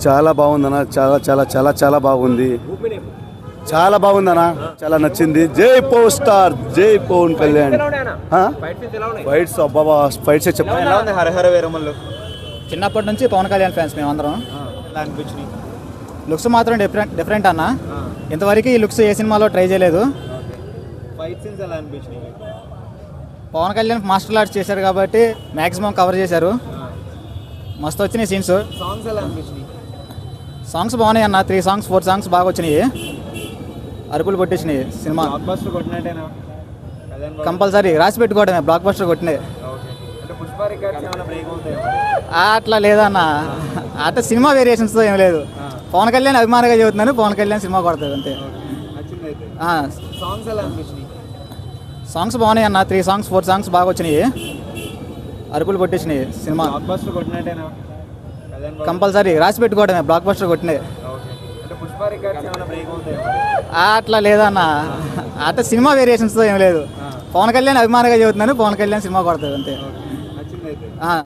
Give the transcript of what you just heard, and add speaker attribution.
Speaker 1: చాలా బాగుందన్న, చాలా చాలా చాలా చాలా బాగుంది, చాలా బాగుందన్న, చాలా నచ్చింది. జై పవర్ స్టార్, జై పవన్ కళ్యాణ్. ఫైట్స్ అబ్బాబా, ఫైట్స్ చెప్పాలి.
Speaker 2: హరహర వీరమల్లు
Speaker 3: చిన్నప్పటి నుంచి పవన్ కళ్యాణ్ ఫ్యాన్స్ మేమందరం.
Speaker 2: అనిపించినాయి.
Speaker 3: లుక్స్ మాత్రం డిఫరెంట్ అన్న. ఇంతవరకు ఈ లుక్స్ ఏ సినిమాలో ట్రై చేయలేదు.
Speaker 2: ఫైట్ సీన్స్ ఎలా అనిపించినాయి?
Speaker 3: పవన్ కళ్యాణ్ మాస్టర్ ఆర్ట్స్ చేశారు కాబట్టి మ్యాక్సిమం కవర్ చేశారు. మస్తు వచ్చినాయి సీన్స్.
Speaker 2: సాంగ్స్ ఎలా అనిపించినాయి?
Speaker 3: సాంగ్స్ బాగున్నాయి అన్న. 3 సాంగ్స్ 4 సాంగ్స్ బాగా వచ్చినాయి. అరుపులు కొట్టేసినాయి సినిమా.
Speaker 2: బ్లాక్ బస్టర్ కొట్టినట్టేనా?
Speaker 3: కంపల్సరీ రాసి పెట్టుకోవడమే, బ్లాక్ బస్టర్ కొట్టినాయి.
Speaker 2: అంటే పుష్ప రికార్డ్స్ ఏమైనా బ్రేక్ అవుతాయి?
Speaker 3: అట్లా లేదన్న, అట్లా సినిమా వేరియేషన్స్తో ఏం లేదు. పవన్ కళ్యాణ్ అభిమానంగా చెబుతున్నాను, పవన్ కళ్యాణ్ సినిమా కొడతాడు అంతే.
Speaker 2: నచ్చింది అయితే. సాంగ్స్ ఎలా అనిపించినాయి?
Speaker 3: సాంగ్స్ బాగున్నాయి అన్న. 3 సాంగ్స్ 4 సాంగ్స్ బాగా వచ్చినాయి. అరుపులు కొట్టేసినాయి సినిమా.
Speaker 2: బ్లాక్ బస్టర్ కొట్టినట్టేనా?
Speaker 3: కంపల్సరీ రాసి పెట్టుకోవడమే, బ్లాక్ బస్టర్ కొట్టినాయి.
Speaker 2: అంటే పుష్ప రికార్డ్స్ ఏమైనా బ్రేక్ అవుతాయి?
Speaker 3: అట్లా లేదన్న, అట్లా సినిమా వేరియేషన్స్తో ఏం లేదు. పవన్ కళ్యాణ్ అభిమానంగా చెబుతున్నాను, పవన్ కళ్యాణ్ సినిమా కొడతాడు అంతే.
Speaker 2: నచ్చింది అయితే.